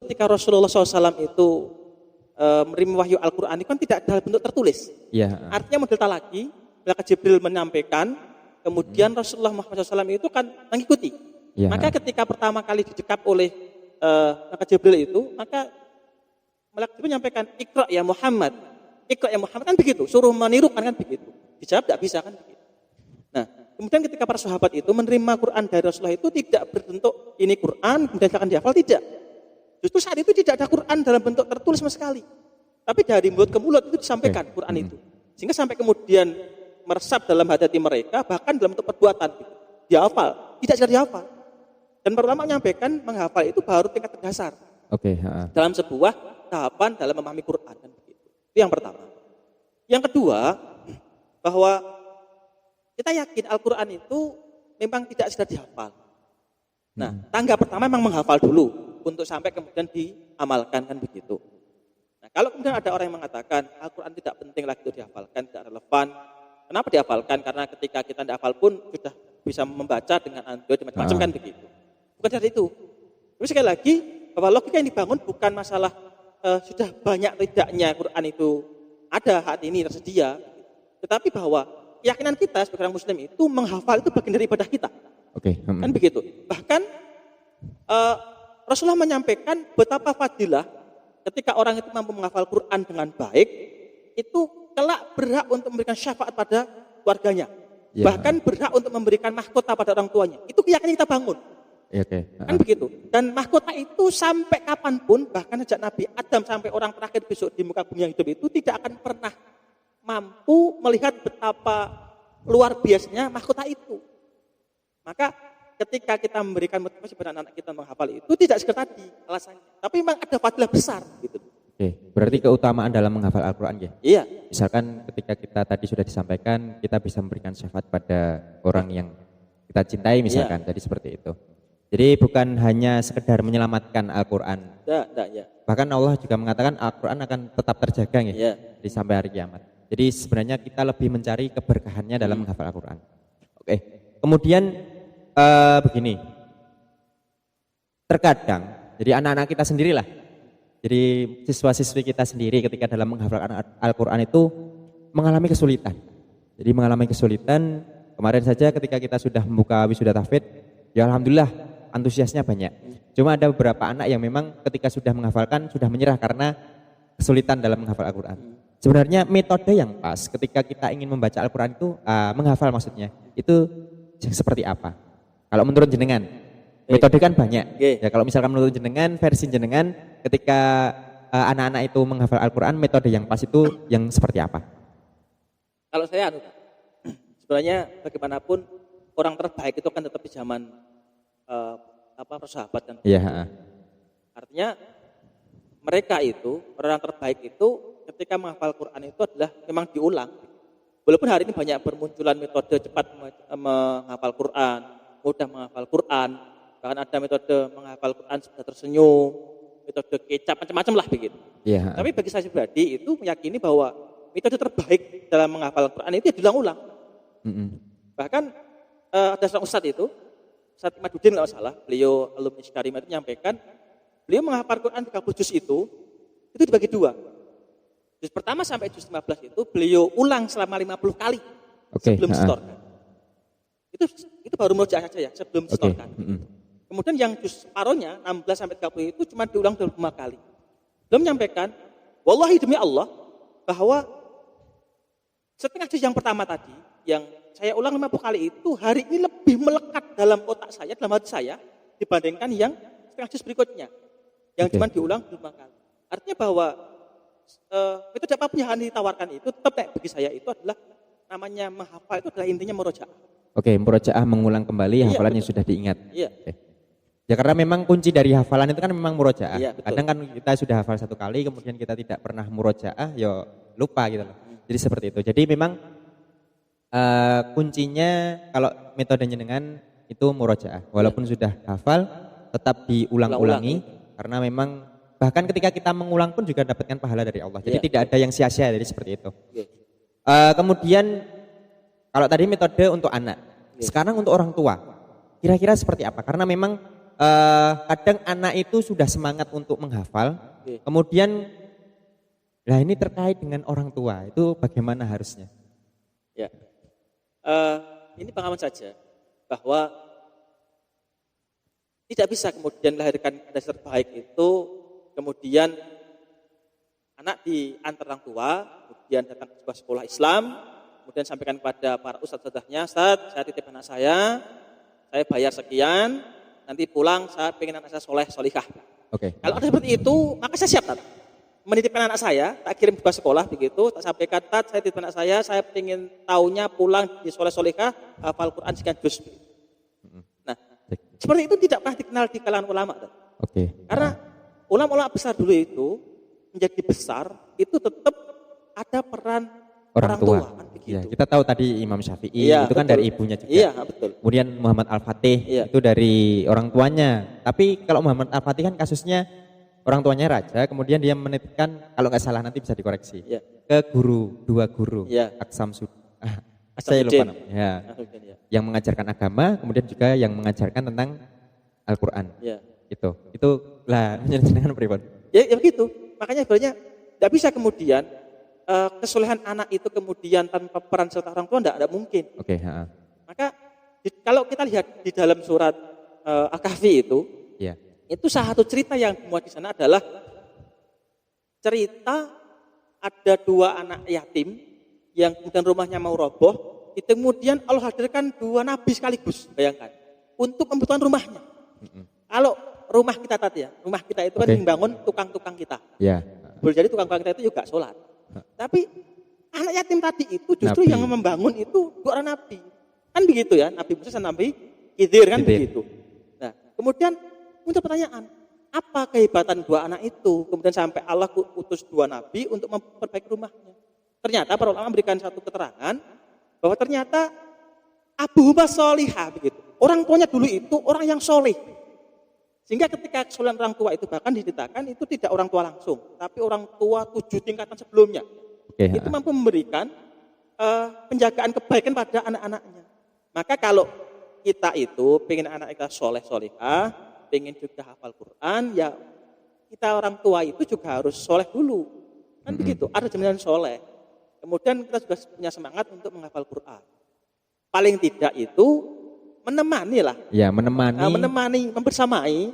ketika Rasulullah SAW itu menerima wahyu Al-Quran itu kan tidak dalam bentuk tertulis. Iya. Artinya model talaki, malaikat Jibril menyampaikan, kemudian Rasulullah Muhammad SAW itu kan mengikuti. Ya. Maka ketika pertama kali didekap oleh malaikat Jibril itu, maka malaikat Jibril menyampaikan, Iqra ya Muhammad. Iqra ya Muhammad kan begitu, suruh menirukan kan begitu. Dijawab tidak bisa kan begitu. Nah, kemudian ketika para sahabat itu menerima Quran dari Rasulullah itu tidak berbentuk ini Quran, kemudian akan dihafal, tidak. Justru saat itu tidak ada Quran dalam bentuk tertulis sama sekali. Tapi dari mulut ke mulut itu disampaikan Quran itu. Sehingga sampai kemudian meresap dalam hati mereka, bahkan dalam bentuk perbuatan. Gitu. Dihafal, tidak sekedar dihafal. Dan para ulama menyampaikan menghafal itu baru tingkat terdasar. Oke. Dalam sebuah tahapan dalam memahami Quran. Kan begitu. Itu yang pertama. Yang kedua, bahwa kita yakin Al-Quran itu memang tidak sekedar dihafal. Nah, tangga pertama memang menghafal dulu untuk sampai kemudian diamalkan kan begitu. Nah, kalau kemudian ada orang yang mengatakan Al-Quran tidak penting lagi untuk dihafalkan, tidak relevan. Kenapa dihafalkan? Karena ketika kita tidak hafal pun sudah bisa membaca dengan Android macam-macam kan begitu. Bukan dari itu. Tapi sekali lagi bahwa logika yang dibangun bukan masalah sudah banyak tidaknya Quran itu ada saat ini tersedia, tetapi bahwa keyakinan kita sebagai orang Muslim itu menghafal itu bagian dari ibadah kita. Oke. Kan begitu. Bahkan Rasulullah menyampaikan betapa fadilah ketika orang itu mampu menghafal Quran dengan baik, itu kelak berhak untuk memberikan syafaat pada keluarganya. Ya. Bahkan berhak untuk memberikan mahkota pada orang tuanya. Itu keyakinan kita bangun. Oke. Kan begitu. Dan mahkota itu sampai kapanpun, bahkan sejak Nabi Adam sampai orang terakhir besok di muka bumi yang hidup itu tidak akan pernah mampu melihat betapa luar biasanya mahkota itu. Maka ketika kita memberikan motivasi pada anak kita menghafal itu tidak sekedar tadi alasannya, tapi memang ada fadilah besar gitu. Oke, berarti keutamaan dalam menghafal Al-Quran ya? Iya. Misalkan ketika kita tadi sudah disampaikan, kita bisa memberikan syafaat pada orang yang kita cintai misalkan, jadi seperti itu. Jadi bukan hanya sekedar menyelamatkan Al-Quran. Ya. Bahkan Allah juga mengatakan Al-Quran akan tetap terjaga ya, di sampai hari kiamat. Jadi sebenarnya kita lebih mencari keberkahannya dalam menghafal Al-Quran. Oke, kemudian begini, terkadang, jadi anak-anak kita sendirilah, jadi siswa-siswi kita sendiri ketika dalam menghafal Al-Quran itu mengalami kesulitan. Jadi mengalami kesulitan, kemarin saja ketika kita sudah membuka wisuda tahfidz, ya Alhamdulillah antusiasnya banyak. Cuma ada beberapa anak yang memang ketika sudah menghafalkan sudah menyerah karena kesulitan dalam menghafal Al-Quran. Sebenarnya metode yang pas ketika kita ingin membaca Al-Quran itu, menghafal maksudnya, itu seperti apa? Kalau menurut jenengan, metode kan banyak. Ya kalau misalkan menurut jenengan, versi jenengan ketika anak-anak itu menghafal Al-Quran, metode yang pas itu yang seperti apa? Kalau saya sebenarnya bagaimanapun orang terbaik itu kan tetap di zaman sahabat kan. Iya. Artinya mereka itu orang terbaik itu ketika menghafal Quran itu adalah memang diulang. Walaupun hari ini banyak bermunculan metode cepat menghafal Quran, mudah menghafal Quran, bahkan ada metode menghafal Quran sudah tersenyum, metode kecap macam-macam lah begitu. Yeah. Tapi bagi saya pribadi itu meyakini bahwa metode terbaik dalam menghafal Quran itu ya diulang-ulang. Bahkan ada seorang ustadz itu, Ustadz Imaduddin kalau salah, beliau alumni Syikarimah itu menyampaikan, beliau menghafal Quran 30 juz itu dibagi dua. Juz pertama sampai juz 15 itu beliau ulang selama 50 kali sebelum disetorkan. Itu baru murojaah saja ya, sebelum disetorkan. Kemudian yang juz separohnya 16 sampai 30 itu cuma diulang 25 kali. Beliau menyampaikan, wallahi demi Allah, bahwa setengah juz yang pertama tadi, yang saya ulang 50 kali itu hari ini lebih melekat dalam otak saya, dalam hati saya, dibandingkan yang setengah juz berikutnya, yang cuma diulang 25 kali. Artinya bahwa itu apapun yang ditawarkan itu tetap bagi saya itu adalah namanya menghafal itu adalah intinya murojaah. Oke, murojaah mengulang kembali hafalan yang sudah diingat. Iya. Ya karena memang kunci dari hafalan itu kan memang murojaah. Iya, kadang kan kita sudah hafal satu kali kemudian kita tidak pernah murojaah, ya lupa gitu loh. Jadi seperti itu. Jadi memang kuncinya kalau metodenya dengan itu murojaah. Walaupun sudah hafal tetap diulang-ulangi karena memang bahkan ketika kita mengulang pun juga dapatkan pahala dari Allah. Jadi tidak ada yang sia-sia, jadi seperti itu. Kemudian kalau tadi metode untuk anak, sekarang untuk orang tua, kira-kira seperti apa? Karena memang kadang anak itu sudah semangat untuk menghafal, Oke. kemudian nah ini terkait dengan orang tua, itu bagaimana harusnya? Ya. Ini pengalaman saja bahwa tidak bisa kemudian melahirkan dasar baik itu kemudian anak diantar orang tua, kemudian datang ke sebuah sekolah Islam, kemudian sampaikan kepada para ustadz-ustadznya, Ustadz, saya titip anak saya bayar sekian, nanti pulang saya pengen anak saya soleh, solikah. Oke. Kalau ada seperti itu, maka saya siap, Tat. Menitipkan anak saya, tak kirim ke sekolah begitu, tak sampaikan, Tat, saya titip anak saya pengen taunya pulang di soleh, solikah, hafal Quran sekian juz. Nah, seperti itu tidak pernah dikenal di kalangan ulama, Tat. Oke. Karena ulama-ulama besar dulu itu menjadi besar itu tetap ada peran orang tua kan begitu. Ya, kita tahu tadi Imam Syafi'i Iya, itu kan betul. dari ibunya juga. Iya, betul. Kemudian Muhammad Al-Fatih Iya. itu dari orang tuanya. Tapi kalau Muhammad Al-Fatih kan kasusnya orang tuanya raja, kemudian dia menitipkan, kalau nggak salah nanti bisa dikoreksi, Iya. ke dua guru, Iya. saya lupa Aksamsuddin. namanya, Ya. yang mengajarkan agama, kemudian juga yang mengajarkan tentang Al-Quran. Ya. Itu lah menyenangkan pribon. Ya begitu. Makanya sebenarnya tidak bisa kemudian kesolehan anak itu kemudian tanpa peran serta orang tua tidak mungkin. Oke. Maka kalau kita lihat di dalam surat Al-Kahfi Iya. itu salah satu cerita yang dimuat di sana adalah cerita ada dua anak yatim yang kemudian rumahnya mau roboh, itu kemudian Allah hadirkan dua nabi sekaligus, bayangkan, untuk membutuhkan rumahnya. Kalau rumah kita tadi ya, rumah kita itu kan Oke. yang bangun tukang-tukang kita. Ya. Boleh jadi tukang-tukang kita itu juga sholat. Tapi anak yatim tadi itu justru Nabi. yang membangun itu dua orang nabi. Kan begitu ya, Nabi Musa dan Nabi Khidir kan Khidir. begitu. Nah, kemudian muncul pertanyaan, apa kehebatan dua anak itu? Kemudian sampai Allah utus dua nabi untuk memperbaiki rumahnya. Ternyata para ulama memberikan satu keterangan bahwa ternyata abuhuma solihah begitu. Orang tuanya dulu itu orang yang soleh. Sehingga ketika kesolehan orang tua itu bahkan diceritakan itu tidak orang tua langsung, tapi orang tua 7 tingkatan sebelumnya. Oke. Itu mampu memberikan penjagaan kebaikan pada anak-anaknya. Maka kalau kita itu pengen anak kita soleh solihah, pengen juga hafal Quran, ya kita orang tua itu juga harus soleh dulu. Kan begitu, ada jaminan soleh. Kemudian kita juga punya semangat untuk menghafal Quran. Paling tidak itu menemani lah. Ya, menemani. Membersamai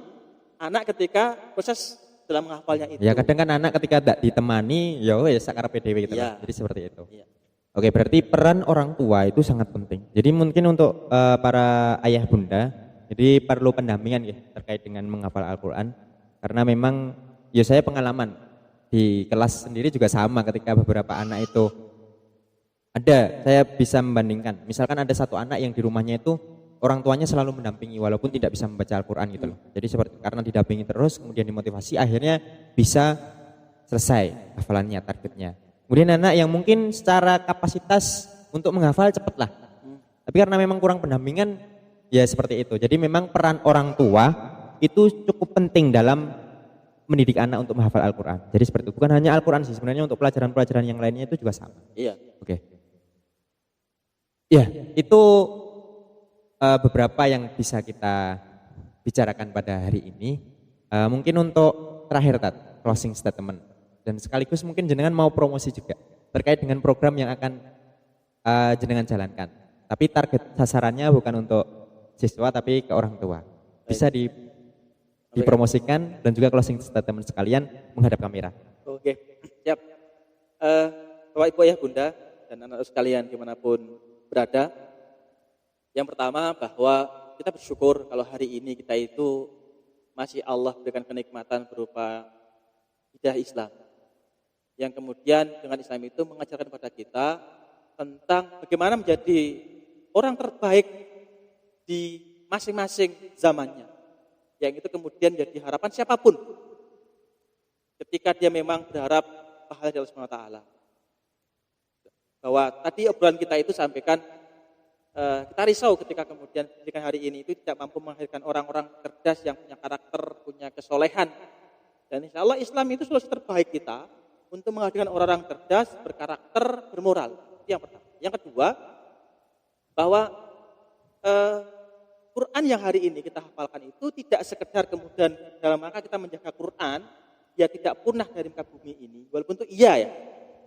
anak ketika proses dalam menghafalnya itu. Ya, kadang kan anak ketika tidak ditemani, ya wes sakarepe dhewe gitu. Iya. Jadi seperti itu. Iya. Oke, berarti peran orang tua itu sangat penting. Jadi mungkin untuk para ayah bunda, jadi perlu pendampingan ya terkait dengan menghafal Al-Quran. Karena memang ya saya pengalaman di kelas sendiri juga sama ketika beberapa anak itu saya bisa membandingkan. Misalkan ada satu anak yang di rumahnya itu orang tuanya selalu mendampingi walaupun tidak bisa membaca Al-Quran gitu loh. Jadi seperti karena didampingi terus kemudian dimotivasi akhirnya bisa selesai hafalannya, targetnya. Kemudian anak yang mungkin secara kapasitas untuk menghafal cepat lah. Tapi karena memang kurang pendampingan ya seperti itu. Jadi memang peran orang tua itu cukup penting dalam mendidik anak untuk menghafal Al-Quran. Jadi seperti itu. Bukan hanya Al-Quran sih, sebenarnya untuk pelajaran-pelajaran yang lainnya itu juga sama. Iya. Oke. Ya, itu beberapa yang bisa kita bicarakan pada hari ini. Mungkin untuk terakhir closing statement dan sekaligus mungkin jenengan mau promosi juga terkait dengan program yang akan jenengan jalankan. Tapi target sasarannya bukan untuk siswa tapi ke orang tua. Bisa dipromosikan dan juga closing statement sekalian menghadap kamera. Oke, siap. Bapak Ibu Ayah Bunda dan anak-anak sekalian dimanapun berada. Yang pertama bahwa kita bersyukur kalau hari ini kita itu masih Allah berikan kenikmatan berupa hidayah Islam. Yang kemudian dengan Islam itu mengajarkan kepada kita tentang bagaimana menjadi orang terbaik di masing-masing zamannya. Yang itu kemudian jadi harapan siapapun ketika dia memang berharap pahala dari Allah Subhanahu wa taala. Bahwa tadi obrolan kita itu sampaikan kita risau ketika kemudian pendidikan hari ini itu tidak mampu melahirkan orang-orang cerdas yang punya karakter, punya kesolehan. Dan insya Allah Islam itu solusi terbaik kita untuk menghadirkan orang-orang cerdas, berkarakter, bermoral. Itu yang pertama. Yang kedua, bahwa Quran yang hari ini kita hafalkan itu tidak sekedar kemudian dalam rangka kita menjaga Quran, ya tidak punah dari muka bumi ini, walaupun itu iya ya.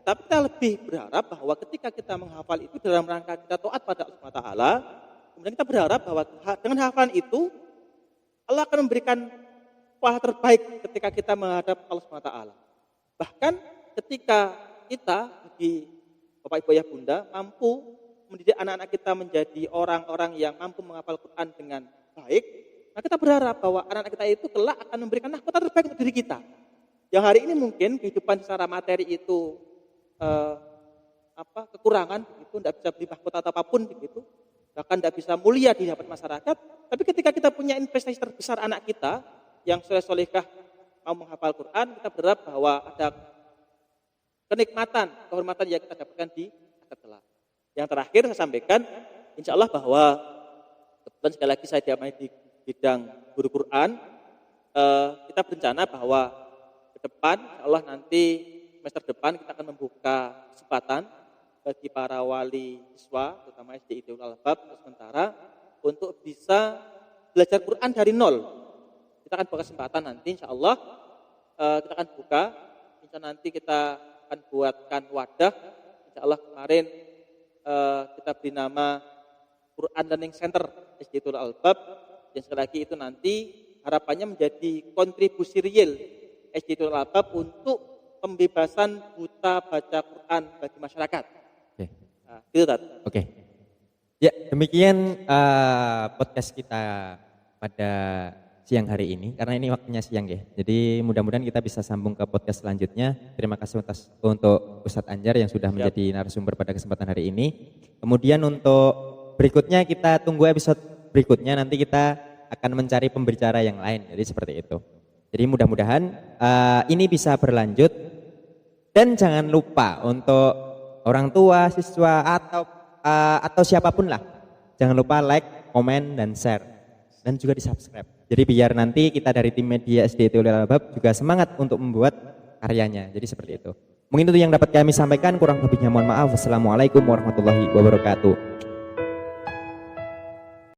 Tapi kita lebih berharap bahwa ketika kita menghafal itu dalam rangka kita taat pada Allah SWT, kemudian kita berharap bahwa dengan hafalan itu Allah akan memberikan pahala terbaik ketika kita menghadap Allah SWT. Bahkan ketika kita bagi Bapak Ibu Ayah Bunda mampu mendidik anak-anak kita menjadi orang-orang yang mampu menghafal Quran dengan baik, maka kita berharap bahwa anak-anak kita itu kelak akan memberikan mahkota terbaik untuk diri kita. Yang hari ini mungkin kehidupan secara materi itu kekurangan, begitu, tidak bisa beli mahkota atau apapun, begitu, bahkan tidak bisa mulia di hadapan masyarakat. Tapi ketika kita punya investasi terbesar anak kita yang soleh-solehah mau menghafal Quran, kita berharap bahwa ada kenikmatan, kehormatan yang kita dapatkan di akhirat kelak. Yang terakhir saya sampaikan, insya Allah bahwa kebetulan sekali lagi saya diamai di bidang guru Quran, kita berencana bahwa ke depan, insya Allah nanti semester depan kita akan membuka kesempatan bagi para wali siswa, terutama SD Ideul Albab sementara, untuk bisa belajar Quran dari nol. Kita akan buka kesempatan nanti, insya Allah kita akan buka, insya Allah nanti kita akan buatkan wadah, insya Allah kemarin kita beri nama Quran Learning Center SD Ideul Albab, dan sekali lagi itu nanti harapannya menjadi kontribusi real SD Ideul Albab untuk pembebasan buta baca Quran bagi masyarakat. Oke. Nah, itu Tat. Oke. Ya, demikian podcast kita pada siang hari ini, karena ini waktunya siang ya. Jadi mudah-mudahan kita bisa sambung ke podcast selanjutnya. Terima kasih untuk Ustadz Anjar yang sudah menjadi narasumber pada kesempatan hari ini. Kemudian untuk berikutnya kita tunggu episode berikutnya, nanti kita akan mencari pembicara yang lain. Jadi seperti itu. Jadi mudah-mudahan ini bisa berlanjut, dan jangan lupa untuk orang tua, siswa atau siapapun lah, jangan lupa like, komen, dan share, dan juga di subscribe. Jadi biar nanti kita dari tim media SD Ideul Albab juga semangat untuk membuat karyanya. Jadi seperti itu. Mungkin itu yang dapat kami sampaikan, kurang lebihnya mohon maaf. Wassalamualaikum warahmatullahi wabarakatuh.